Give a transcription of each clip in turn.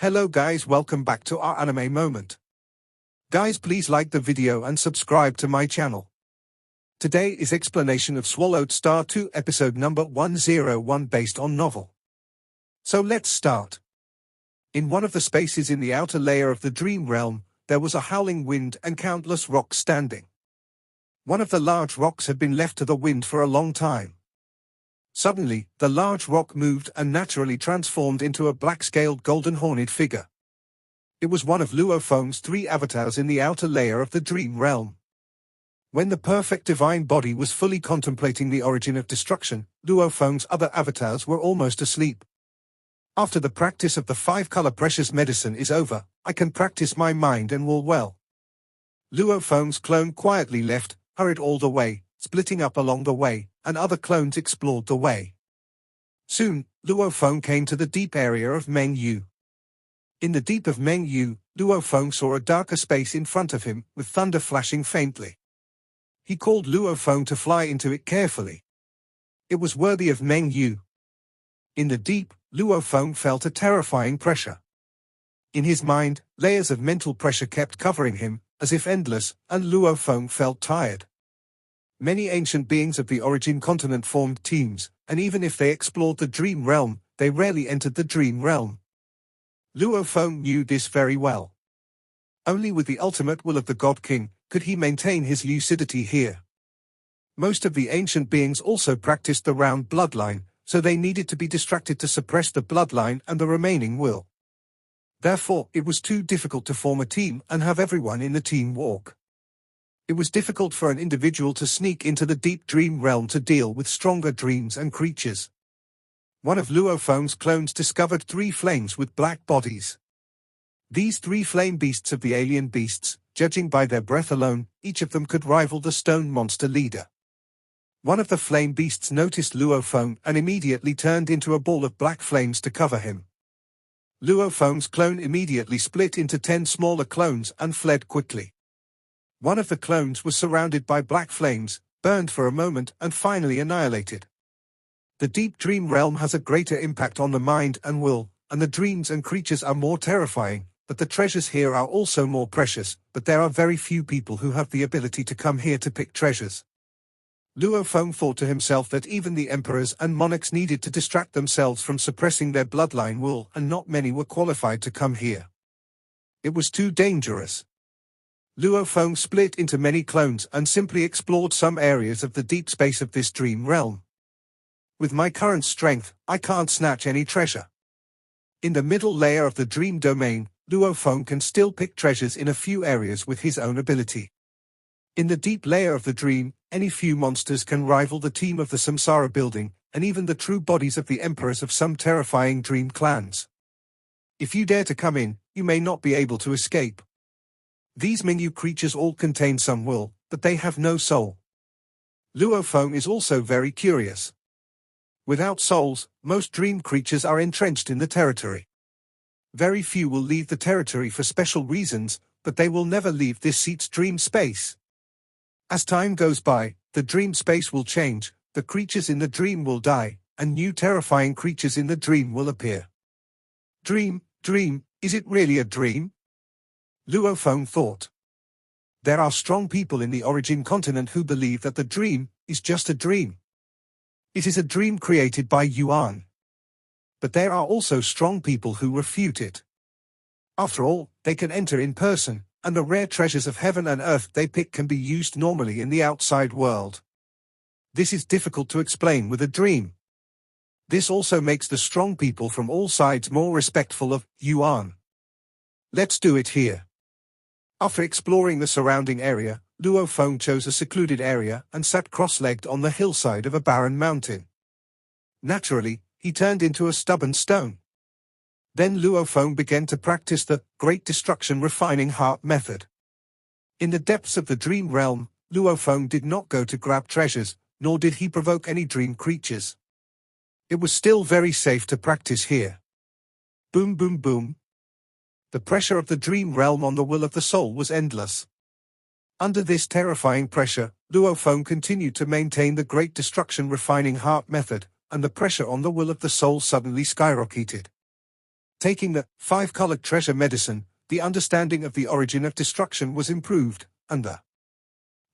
Hello guys, welcome back to our anime moment. Guys, please like the video and subscribe to my channel. Today is explanation of Swallowed Star 2 episode number 101 based on novel. So let's start. In one of the spaces in the outer layer of the dream realm, there was a howling wind and countless rocks standing. One of the large rocks had been left to the wind for a long time. Suddenly, the large rock moved and naturally transformed into a black-scaled golden-horned figure. It was one of Luo Feng's 3 avatars in the outer layer of the dream realm. When the perfect divine body was fully contemplating the origin of destruction, Luo Feng's other avatars were almost asleep. After the practice of the 5-color precious medicine is over, I can practice my mind and will well. Luo Feng's clone quietly left, hurried all the way, splitting up along the way, and other clones explored the way. Soon, Luo Feng came to the deep area of Meng Yu. In the deep of Meng Yu, Luo Feng saw a darker space in front of him, with thunder flashing faintly. He called Luo Feng to fly into it carefully. It was worthy of Meng Yu. In the deep, Luo Feng felt a terrifying pressure. In his mind, layers of mental pressure kept covering him, as if endless, and Luo Feng felt tired. Many ancient beings of the origin continent formed teams, and even if they explored the dream realm, they rarely entered the dream realm. Luo Feng knew this very well. Only with the ultimate will of the God King could he maintain his lucidity here. Most of the ancient beings also practiced the round bloodline, so they needed to be distracted to suppress the bloodline and the remaining will. Therefore, it was too difficult to form a team and have everyone in the team walk. It was difficult for an individual to sneak into the deep dream realm to deal with stronger dreams and creatures. One of Luo Feng's clones discovered 3 flames with black bodies. These 3 flame beasts of the alien beasts, judging by their breath alone, each of them could rival the stone monster leader. One of the flame beasts noticed Luo Feng and immediately turned into a ball of black flames to cover him. Luo Feng's clone immediately split into 10 smaller clones and fled quickly. One of the clones was surrounded by black flames, burned for a moment and finally annihilated. The deep dream realm has a greater impact on the mind and will, and the dreams and creatures are more terrifying, but the treasures here are also more precious, but there are very few people who have the ability to come here to pick treasures. Luo Feng thought to himself that even the emperors and monarchs needed to distract themselves from suppressing their bloodline will, and not many were qualified to come here. It was too dangerous. Luo Feng split into many clones and simply explored some areas of the deep space of this dream realm. With my current strength, I can't snatch any treasure. In the middle layer of the dream domain, Luo Feng can still pick treasures in a few areas with his own ability. In the deep layer of the dream, any few monsters can rival the team of the Samsara building, and even the true bodies of the emperors of some terrifying dream clans. If you dare to come in, you may not be able to escape. These Mingyu creatures all contain some will, but they have no soul. Luo Feng is also very curious. Without souls, most dream creatures are entrenched in the territory. Very few will leave the territory for special reasons, but they will never leave this seat's dream space. As time goes by, the dream space will change, the creatures in the dream will die, and new terrifying creatures in the dream will appear. Dream, is it really a dream? Luo Feng thought. There are strong people in the origin continent who believe that the dream is just a dream. It is a dream created by Yuan. But there are also strong people who refute it. After all, they can enter in person, and the rare treasures of heaven and earth they pick can be used normally in the outside world. This is difficult to explain with a dream. This also makes the strong people from all sides more respectful of Yuan. Let's do it here. After exploring the surrounding area, Luo Feng chose a secluded area and sat cross-legged on the hillside of a barren mountain. Naturally, he turned into a stubborn stone. Then Luo Feng began to practice the Great Destruction Refining Heart method. In the depths of the dream realm, Luo Feng did not go to grab treasures, nor did he provoke any dream creatures. It was still very safe to practice here. Boom boom boom. The pressure of the dream realm on the will of the soul was endless. Under this terrifying pressure, Luo Feng continued to maintain the Great Destruction Refining Heart method, and the pressure on the will of the soul suddenly skyrocketed. Taking the five-colored treasure medicine, the understanding of the origin of destruction was improved, and the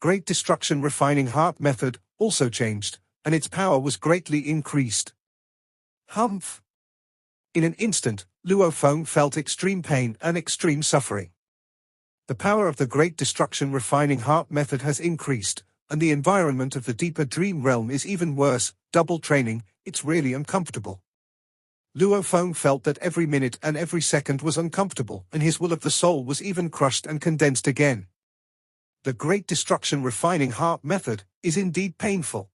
Great Destruction Refining Heart method also changed, and its power was greatly increased. Humph! In an instant, Luo Feng felt extreme pain and extreme suffering. The power of the Great Destruction Refining Heart method has increased, and the environment of the deeper dream realm is even worse. Double training, it's really uncomfortable. Luo Feng felt that every minute and every second was uncomfortable, and his will of the soul was even crushed and condensed again. The Great Destruction Refining Heart method is indeed painful.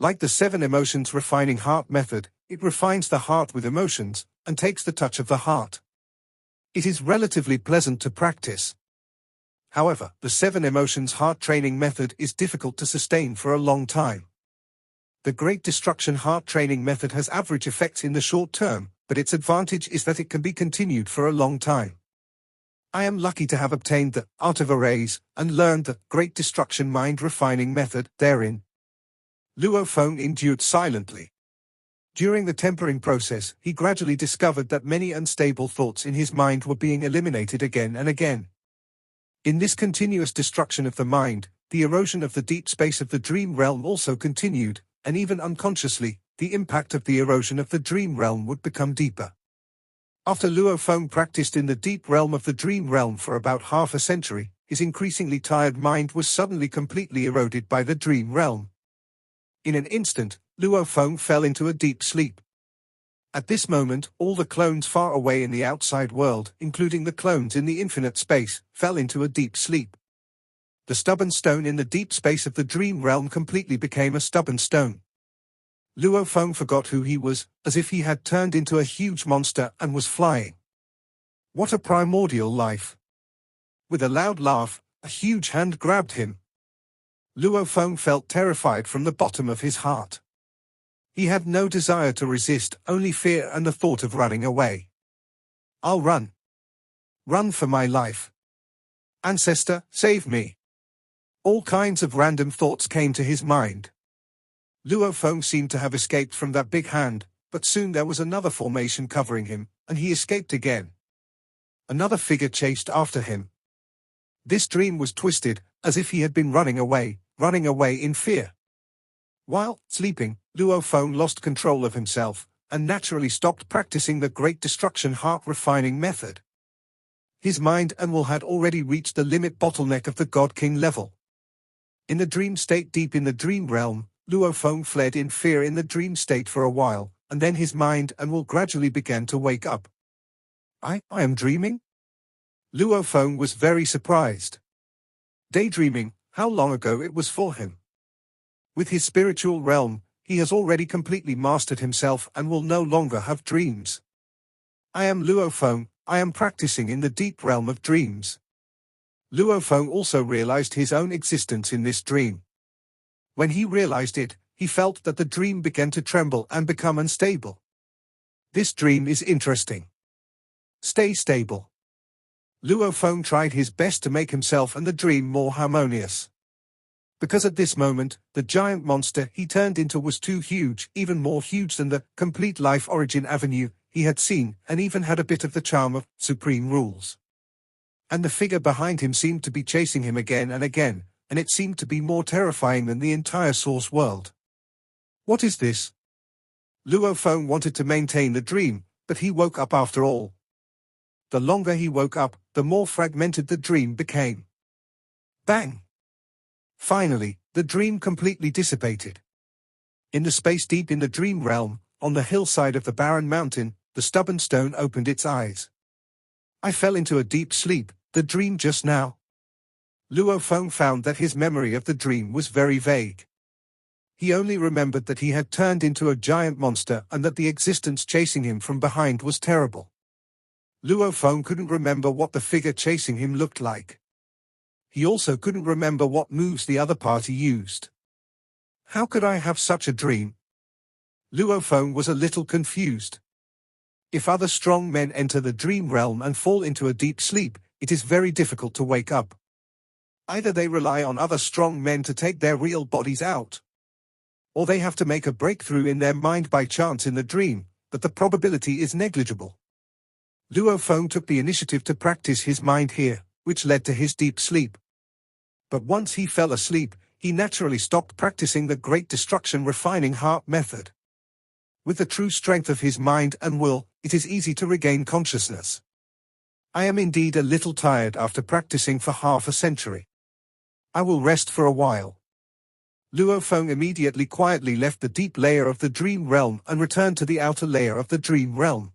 Like the 7 Emotions Refining Heart method, it refines the heart with emotions, and takes the touch of the heart. It is relatively pleasant to practice. However, the 7 Emotions Heart Training method is difficult to sustain for a long time. The Great Destruction Heart Training method has average effects in the short term, but its advantage is that it can be continued for a long time. I am lucky to have obtained the Art of Arrays and learned the Great Destruction Mind Refining method therein. Luo Feng endured silently. During the tempering process, he gradually discovered that many unstable thoughts in his mind were being eliminated again and again. In this continuous destruction of the mind, the erosion of the deep space of the dream realm also continued, and even unconsciously, the impact of the erosion of the dream realm would become deeper. After Luo Feng practiced in the deep realm of the dream realm for about half a century, his increasingly tired mind was suddenly completely eroded by the dream realm. In an instant, Luo Feng fell into a deep sleep. At this moment, all the clones far away in the outside world, including the clones in the infinite space, fell into a deep sleep. The stubborn stone in the deep space of the dream realm completely became a stubborn stone. Luo Feng forgot who he was, as if he had turned into a huge monster and was flying. What a primordial life! With a loud laugh, a huge hand grabbed him. Luo Feng felt terrified from the bottom of his heart. He had no desire to resist, only fear and the thought of running away. I'll run. Run for my life. Ancestor, save me. All kinds of random thoughts came to his mind. Luo Feng seemed to have escaped from that big hand, but soon there was another formation covering him, and he escaped again. Another figure chased after him. This dream was twisted, as if he had been running away in fear. While sleeping, Luo Feng lost control of himself, and naturally stopped practicing the Great Destruction Heart Refining method. His mind and will had already reached the limit bottleneck of the God King level. In the dream state deep in the dream realm, Luo Feng fled in fear in the dream state for a while, and then his mind and will gradually began to wake up. I am dreaming? Luo Feng was very surprised. Daydreaming, how long ago it was for him. With his spiritual realm, he has already completely mastered himself and will no longer have dreams. I am Luo Feng, I am practicing in the deep realm of dreams. Luo Feng also realized his own existence in this dream. When he realized it, he felt that the dream began to tremble and become unstable. This dream is interesting. Stay stable. Luo Feng tried his best to make himself and the dream more harmonious. Because at this moment, the giant monster he turned into was too huge, even more huge than the complete life origin avenue he had seen, and even had a bit of the charm of supreme rules. And the figure behind him seemed to be chasing him again and again, and it seemed to be more terrifying than the entire source world. What is this? Luo Feng wanted to maintain the dream, but he woke up after all. The longer he woke up, the more fragmented the dream became. Bang! Finally, the dream completely dissipated. In the space deep in the dream realm, on the hillside of the barren mountain, the stubborn stone opened its eyes. I fell into a deep sleep, the dream just now. Luo Feng found that his memory of the dream was very vague. He only remembered that he had turned into a giant monster and that the existence chasing him from behind was terrible. Luo Feng couldn't remember what the figure chasing him looked like. He also couldn't remember what moves the other party used. How could I have such a dream? Luo Feng was a little confused. If other strong men enter the dream realm and fall into a deep sleep, it is very difficult to wake up. Either they rely on other strong men to take their real bodies out, or they have to make a breakthrough in their mind by chance in the dream, but the probability is negligible. Luo Feng took the initiative to practice his mind here, which led to his deep sleep. But once he fell asleep, he naturally stopped practicing the Great Destruction Refining Heart method. With the true strength of his mind and will, it is easy to regain consciousness. I am indeed a little tired after practicing for half a century. I will rest for a while. Luo Feng immediately quietly left the deep layer of the dream realm and returned to the outer layer of the dream realm.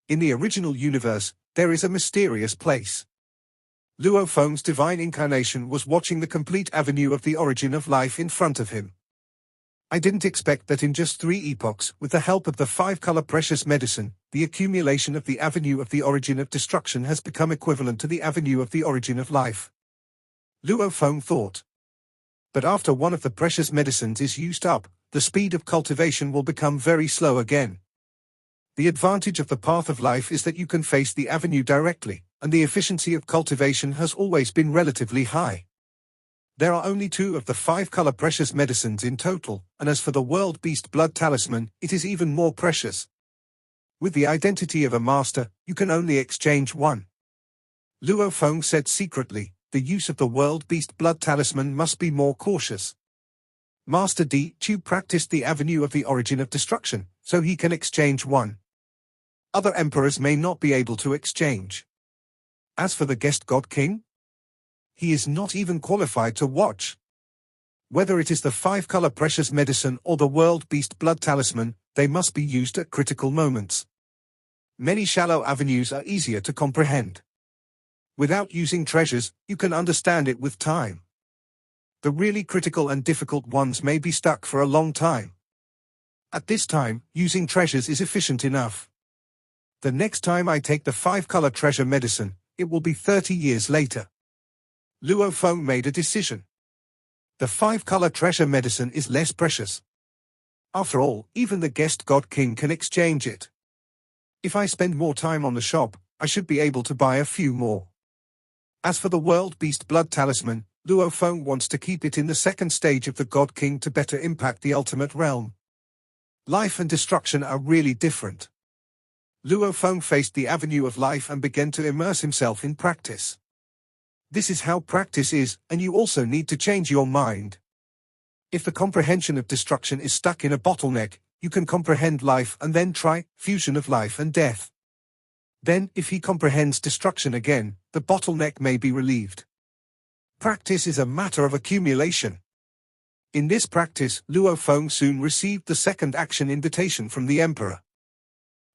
In the original universe, there is a mysterious place. Luo Feng's divine incarnation was watching the complete avenue of the origin of life in front of him. I didn't expect that in just 3 epochs, with the help of the 5-color precious medicine, the accumulation of the avenue of the origin of destruction has become equivalent to the avenue of the origin of life. Luo Feng thought. But after one of the precious medicines is used up, the speed of cultivation will become very slow again. The advantage of the path of life is that you can face the avenue directly, and the efficiency of cultivation has always been relatively high. There are only 2 of the 5-color precious medicines in total, and as for the World Beast Blood Talisman, it is even more precious. With the identity of a master, you can only exchange one. Luo Feng said secretly, the use of the World Beast Blood Talisman must be more cautious. Master Di Chu practiced the avenue of the origin of destruction, so he can exchange one. Other emperors may not be able to exchange. As for the guest god king, he is not even qualified to watch. Whether it is the 5-color precious medicine or the World Beast Blood Talisman, they must be used at critical moments. Many shallow avenues are easier to comprehend. Without using treasures, you can understand it with time. The really critical and difficult ones may be stuck for a long time. At this time, using treasures is efficient enough. The next time I take the 5-color treasure medicine, it will be 30 years later. Luo Feng made a decision. The 5-color treasure medicine is less precious. After all, even the guest god king can exchange it. If I spend more time on the shop, I should be able to buy a few more. As for the World Beast Blood Talisman, Luo Feng wants to keep it in the 2nd stage of the God King to better impact the ultimate realm. Life and destruction are really different. Luo Feng faced the avenue of life and began to immerse himself in practice. This is how practice is, and you also need to change your mind. If the comprehension of destruction is stuck in a bottleneck, you can comprehend life and then try fusion of life and death. Then, if he comprehends destruction again, the bottleneck may be relieved. Practice is a matter of accumulation. In this practice, Luo Feng soon received the 2nd action invitation from the emperor.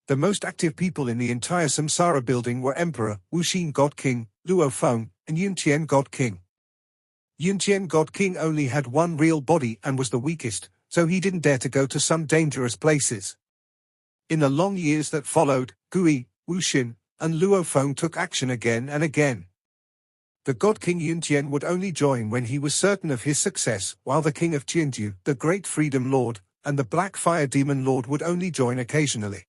The most active people in the entire Samsara building were Emperor, Wuxin God King, Luo Feng, and Yunqian God King. Yunqian God King only had one real body and was the weakest, so he didn't dare to go to some dangerous places. In the long years that followed, Gui, Wuxin, and Luo Feng took action again and again. The God King Yunqian would only join when he was certain of his success, while the King of Qianju, the Great Freedom Lord, and the Black Fire Demon Lord would only join occasionally.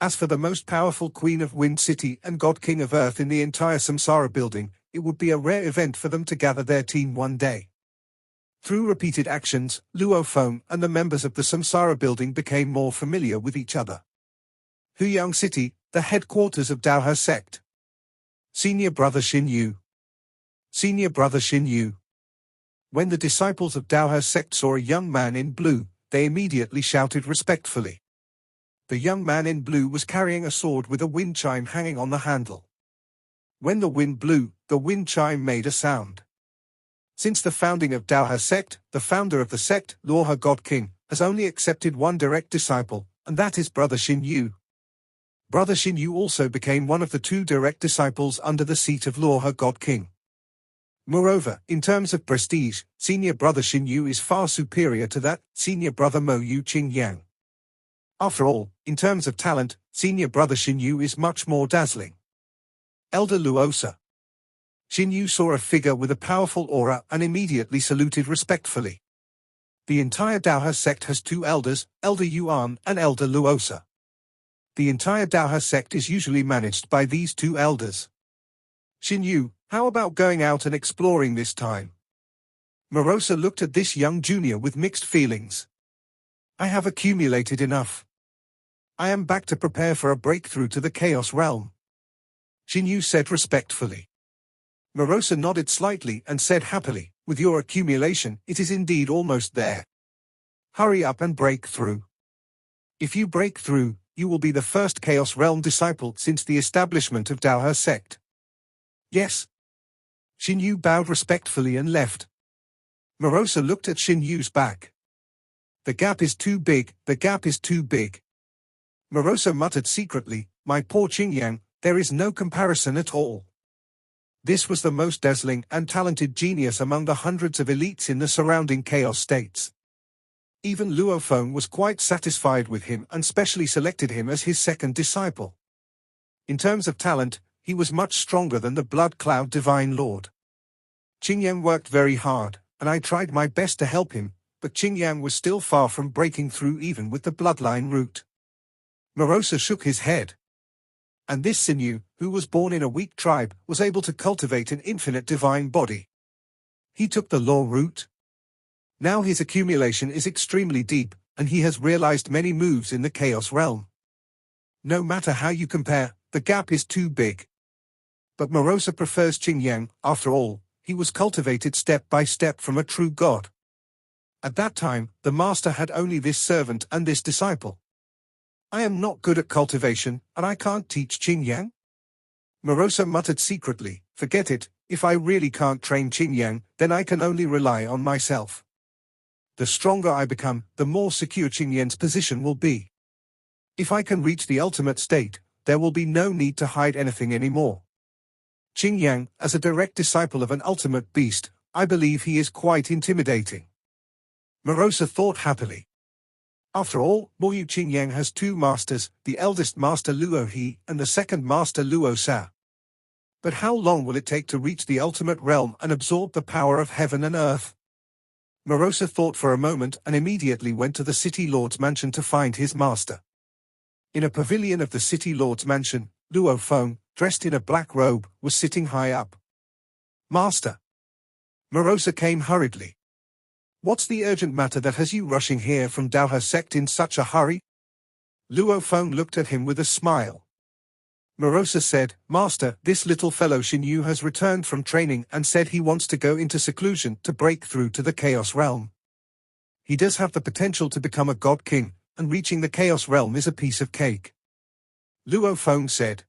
As for the most powerful Queen of Wind City and God King of Earth in the entire Samsara building, it would be a rare event for them to gather their team one day. Through repeated actions, Luo Feng and the members of the Samsara building became more familiar with each other. Huyang City, the headquarters of Daohe sect. Senior Brother Xin Yu. Senior Brother Xin Yu. When the disciples of Daohe sect saw a young man in blue, they immediately shouted respectfully. The young man in blue was carrying a sword with a wind chime hanging on the handle. When the wind blew, the wind chime made a sound. Since the founding of Daohe sect, the founder of the sect, Luohe God King, has only accepted one direct disciple, and that is Brother Xin Yu. Brother Xin Yu also became one of the 2 direct disciples under the seat of Luohe God King. Moreover, in terms of prestige, Senior Brother Xin Yu is far superior to that, Senior Brother Mo Yu Qing Yang. After all, in terms of talent, Senior Brother Xin Yu is much more dazzling. Elder Luosa. Xin Yu saw a figure with a powerful aura and immediately saluted respectfully. The entire Daohe sect has 2 elders, Elder Yuan and Elder Luosa. The entire Daohe sect is usually managed by these 2 elders. Xin Yu, how about going out and exploring this time? Morosa looked at this young junior with mixed feelings. I have accumulated enough. I am back to prepare for a breakthrough to the Chaos Realm, Xinyu said respectfully. Morosa nodded slightly and said happily, with your accumulation, it is indeed almost there. Hurry up and break through. If you break through, you will be the first Chaos Realm disciple since the establishment of Daohe sect. Yes. Xinyu bowed respectfully and left. Morosa looked at Xinyu's back. The gap is too big, the gap is too big. Morosa muttered secretly, my poor Qingyang, there is no comparison at all. This was the most dazzling and talented genius among the hundreds of elites in the surrounding chaos states. Even Luo Feng was quite satisfied with him and specially selected him as his second disciple. In terms of talent, he was much stronger than the Blood Cloud Divine Lord. Qingyang worked very hard, and I tried my best to help him, but Qingyang was still far from breaking through even with the bloodline route. Morosa shook his head. And this Xinyu, who was born in a weak tribe, was able to cultivate an infinite divine body. He took the law route. Now his accumulation is extremely deep, and he has realized many moves in the Chaos Realm. No matter how you compare, the gap is too big. But Morosa prefers Qingyang, after all, he was cultivated step by step from a true god. At that time, the master had only this servant and this disciple. I am not good at cultivation, and I can't teach Qingyang? Morosa muttered secretly, forget it, if I really can't train Qingyang, then I can only rely on myself. The stronger I become, the more secure Qingyang's position will be. If I can reach the ultimate state, there will be no need to hide anything anymore. Qingyang, as a direct disciple of an ultimate beast, I believe he is quite intimidating. Morosa thought happily. After all, Moyu Qingyang has two masters, the eldest master Luo He and the second master Luo Sa. But how long will it take to reach the ultimate realm and absorb the power of heaven and earth? Morosa thought for a moment and immediately went to the City Lord's mansion to find his master. In a pavilion of the City Lord's mansion, Luo Feng, dressed in a black robe, was sitting high up. Master. Morosa came hurriedly. What's the urgent matter that has you rushing here from Daohe sect in such a hurry? Luo Feng looked at him with a smile. Morosa said, Master, this little fellow Xinyu has returned from training and said he wants to go into seclusion to break through to the Chaos Realm. He does have the potential to become a God King, and reaching the Chaos Realm is a piece of cake. Luo Feng said.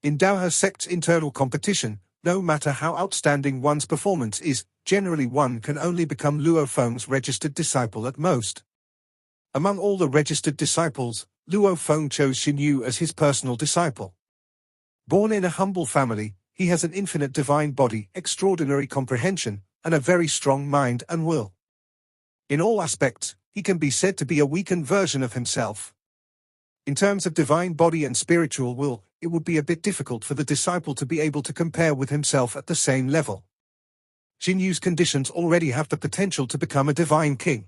In Daohe sect's internal competition, no matter how outstanding one's performance is, generally one can only become Luo Feng's registered disciple at most. Among all the registered disciples, Luo Feng chose Xinyu as his personal disciple. Born in a humble family, he has an infinite divine body, extraordinary comprehension, and a very strong mind and will. In all aspects, he can be said to be a weakened version of himself. In terms of divine body and spiritual will, it would be a bit difficult for the disciple to be able to compare with himself at the same level. Xinyu's conditions already have the potential to become a divine king.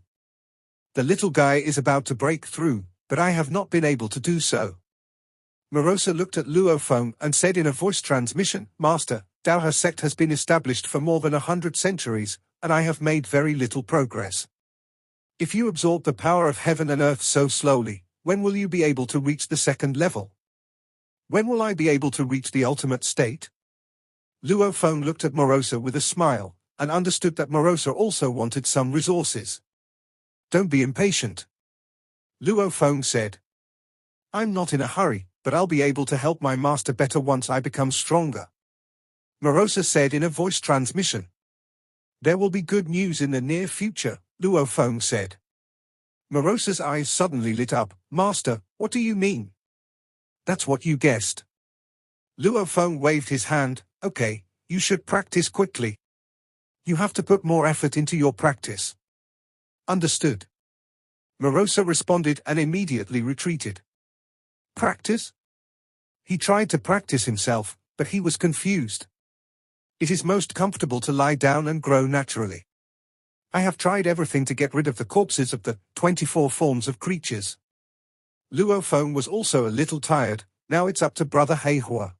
The little guy is about to break through, but I have not been able to do so. Morosa looked at Luo Feng and said in a voice transmission, Master, Daohe sect has been established for more than 100 centuries, and I have made very little progress. If you absorb the power of heaven and earth so slowly, when will you be able to reach the second level? When will I be able to reach the ultimate state? Luo Feng looked at Morosa with a smile, and understood that Morosa also wanted some resources. Don't be impatient. Luo Feng said. I'm not in a hurry, but I'll be able to help my master better once I become stronger. Morosa said in a voice transmission. There will be good news in the near future, Luo Feng said. Morosa's eyes suddenly lit up. Master, what do you mean? That's what you guessed. Luo Feng waved his hand. Okay, you should practice quickly. You have to put more effort into your practice. Understood. Morosa responded and immediately retreated. Practice? He tried to practice himself, but he was confused. It is most comfortable to lie down and grow naturally. I have tried everything to get rid of the corpses of the 24 forms of creatures. Luo Feng was also a little tired. Now it's up to Brother Heihua.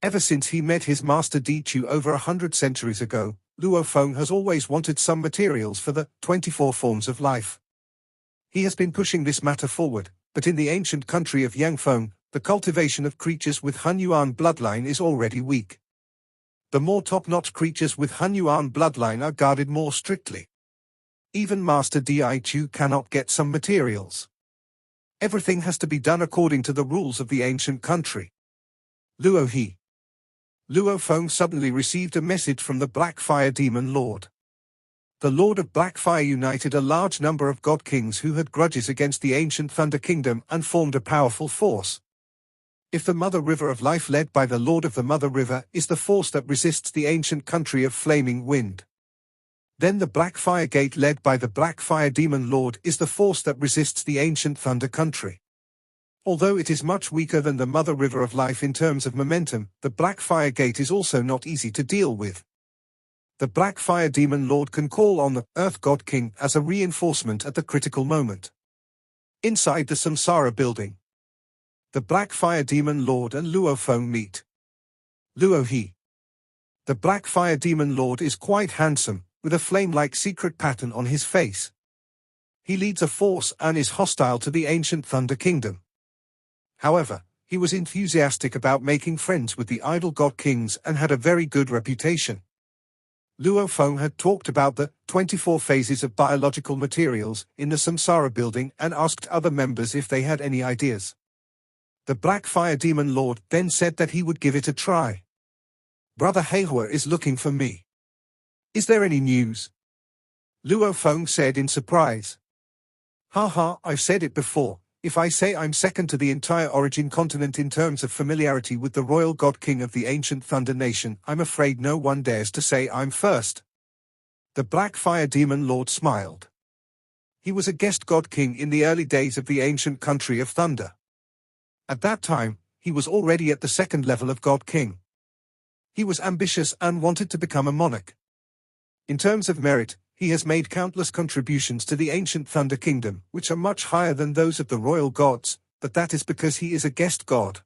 Ever since he met his master Di Chu over 100 centuries ago, Luo Feng has always wanted some materials for the 24 forms of life. He has been pushing this matter forward, But in the ancient country of Yangfeng, the cultivation of creatures with Hunyuan bloodline is already weak. The more top-notch creatures with Hunyuan bloodline are guarded more strictly. Even Master Di Chu cannot get some materials. Everything has to be done according to the rules of the ancient country. Luo He. Luo Feng suddenly received a message from the Black Fire Demon Lord. The Lord of Black Fire united a large number of god kings who had grudges against the ancient Thunder Kingdom and formed a powerful force. If the Mother River of Life led by the Lord of the Mother River is the force that resists the ancient country of Flaming Wind, then the Black Fire Gate led by the Black Fire Demon Lord is the force that resists the ancient Thunder Country. Although it is much weaker than the Mother River of Life in terms of momentum, the Black Fire Gate is also not easy to deal with. The Black Fire Demon Lord can call on the Earth God King as a reinforcement at the critical moment. Inside the Samsara building, the Black Fire Demon Lord and Luo Feng meet. Luo He. The Black Fire Demon Lord is quite handsome, with a flame-like secret pattern on his face. He leads a force and is hostile to the ancient Thunder Kingdom. However, he was enthusiastic about making friends with the idol god kings and had a very good reputation. Luo Feng had talked about the 24 phases of biological materials in the Samsara building and asked other members if they had any ideas. The Black Fire Demon Lord then said that he would give it a try. Brother Heihua is looking for me. Is there any news? Luo Feng said in surprise. Haha, I've said it before. If I say I'm second to the entire Origin continent in terms of familiarity with the royal god king of the ancient Thunder Nation, I'm afraid no one dares to say I'm first. The Black Fire Demon Lord smiled. He was a guest god king in the early days of the ancient country of Thunder. At that time, he was already at the second level of god king. He was ambitious and wanted to become a monarch. In terms of merit, he has made countless contributions to the ancient Thunder Kingdom, which are much higher than those of the royal gods, but that is because he is a guest god.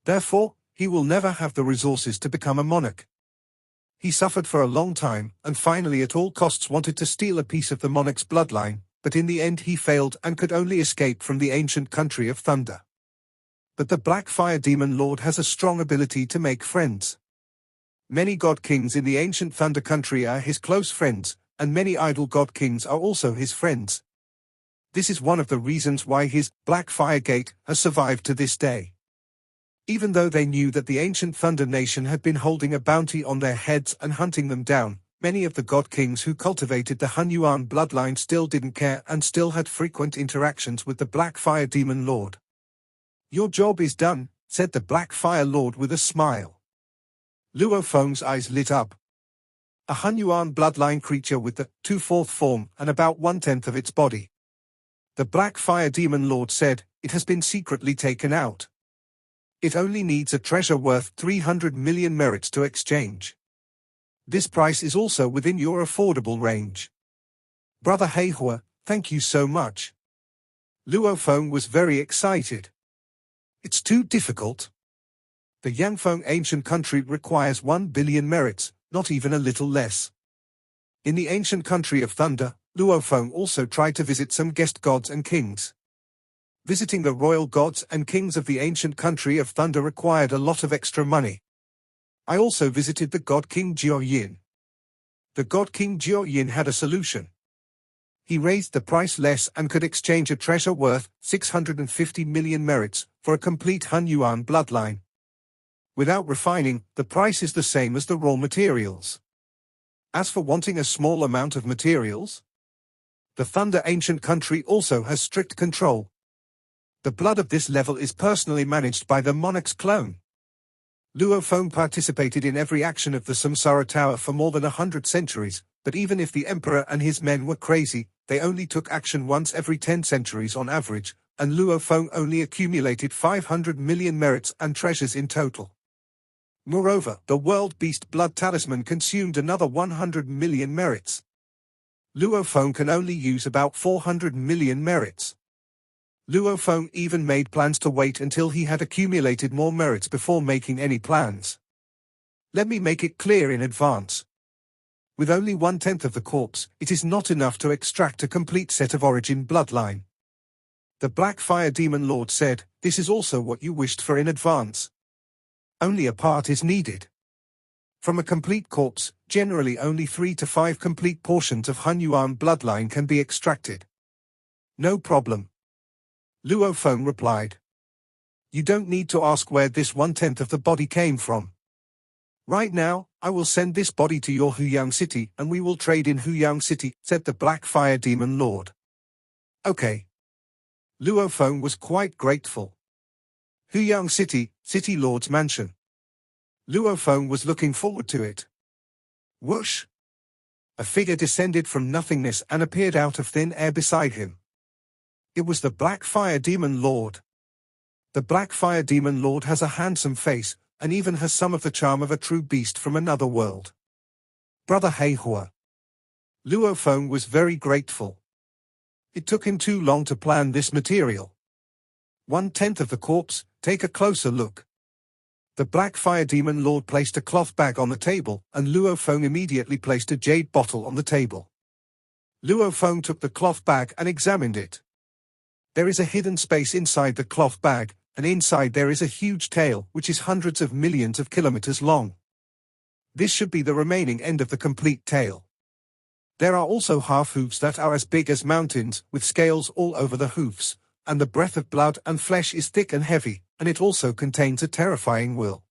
Therefore, he will never have the resources to become a monarch. He suffered for a long time, and finally at all costs wanted to steal a piece of the monarch's bloodline, but in the end he failed and could only escape from the ancient country of Thunder. But the Black Fire Demon Lord has a strong ability to make friends. Many god kings in the ancient Thunder Country are his close friends, and many idol god kings are also his friends. This is one of the reasons why his Black Fire Gate has survived to this day. Even though they knew that the ancient Thunder Nation had been holding a bounty on their heads and hunting them down, many of the god kings who cultivated the Hunyuan bloodline still didn't care and still had frequent interactions with the Black Fire Demon Lord. Your job is done, said the Black Fire Lord with a smile. Luo Feng's eyes lit up. A Hunyuan bloodline creature with the 2/4 form and about 1/10 of its body. The Black Fire Demon Lord said, it has been secretly taken out. It only needs a treasure worth 300 million merits to exchange. This price is also within your affordable range. Brother Heihua, thank you so much. Luo Feng was very excited. It's too difficult. The Yangfeng ancient country requires 1 billion merits, not even a little less. In the ancient country of Thunder, Luo Feng also tried to visit some guest gods and kings. Visiting the royal gods and kings of the ancient country of Thunder required a lot of extra money. I also visited the god king Jiao Yin. The god king Jiao Yin had a solution. He raised the price less and could exchange a treasure worth 650 million merits for a complete Hunyuan bloodline. Without refining, the price is the same as the raw materials. As for wanting a small amount of materials, the Thunder ancient country also has strict control. The blood of this level is personally managed by the monarch's clone. Luo Feng participated in every action of the Samsara Tower for more than 100 centuries, but even if the emperor and his men were crazy, they only took action once every 10 centuries on average, and Luo Feng only accumulated 500 million merits and treasures in total. Moreover, the World Beast Blood Talisman consumed another 100 million merits. Luo Feng can only use about 400 million merits. Luo Feng even made plans to wait until he had accumulated more merits before making any plans. Let me make it clear in advance. With only 1/10 of the corpse, it is not enough to extract a complete set of origin bloodline. The Black Fire Demon Lord said, "This is also what you wished for in advance. Only a part is needed. From a complete corpse, generally only 3 to 5 complete portions of Hunyuan bloodline can be extracted." "No problem," Luo Feng replied. "You don't need to ask where this 1/10 of the body came from. Right now, I will send this body to your Huyang city and we will trade in Huyang city," said the Black Fire Demon Lord. "Okay." Luo Feng was quite grateful. Huyang City, City Lord's mansion. Luo Feng was looking forward to it. Whoosh! A figure descended from nothingness and appeared out of thin air beside him. It was the Black Fire Demon Lord. The Black Fire Demon Lord has a handsome face, and even has some of the charm of a true beast from another world. Brother Heihua. Luo Feng was very grateful. It took him too long to plan this material. 1/10 of the corpse, take a closer look. The Black Fire Demon Lord placed a cloth bag on the table, and Luo Feng immediately placed a jade bottle on the table. Luo Feng took the cloth bag and examined it. There is a hidden space inside the cloth bag, and inside there is a huge tail which is hundreds of millions of kilometers long. This should be the remaining end of the complete tail. There are also half-hoofs that are as big as mountains, with scales all over the hoofs, and the breath of blood and flesh is thick and heavy, and it also contains a terrifying will.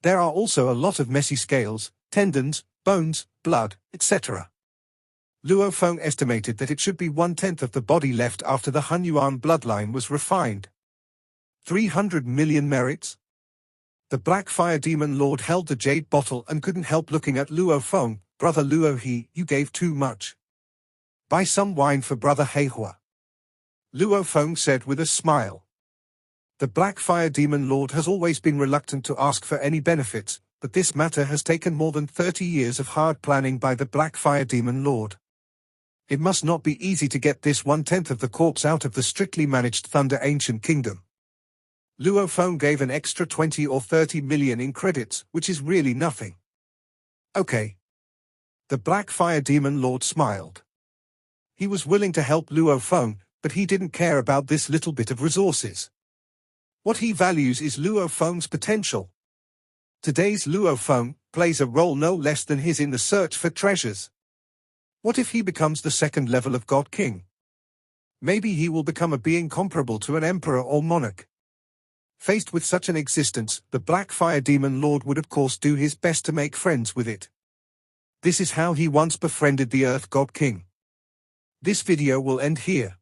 There are also a lot of messy scales, tendons, bones, blood, etc. Luo Feng estimated that it should be 1/10 of the body left after the Hunyuan bloodline was refined. 300 million merits? The Black Fire Demon Lord held the jade bottle and couldn't help looking at Luo Feng. "Brother Luo He, you gave too much. Buy some wine for Brother Heihua," Luo Feng said with a smile. The Black Fire Demon Lord has always been reluctant to ask for any benefits, but this matter has taken more than 30 years of hard planning by the Black Fire Demon Lord. It must not be easy to get this 1/10 of the corpse out of the strictly managed Thunder Ancient Kingdom. Luo Feng gave an extra 20 or 30 million in credits, which is really nothing. "Okay." The Black Fire Demon Lord smiled. He was willing to help Luo Feng, but he didn't care about this little bit of resources. What he values is Luo Feng's potential. Today's Luo Feng plays a role no less than his in the search for treasures. What if he becomes the second level of God King? Maybe he will become a being comparable to an emperor or monarch. Faced with such an existence, the Black Fire Demon Lord would of course do his best to make friends with it. This is how he once befriended the Earth God King. This video will end here.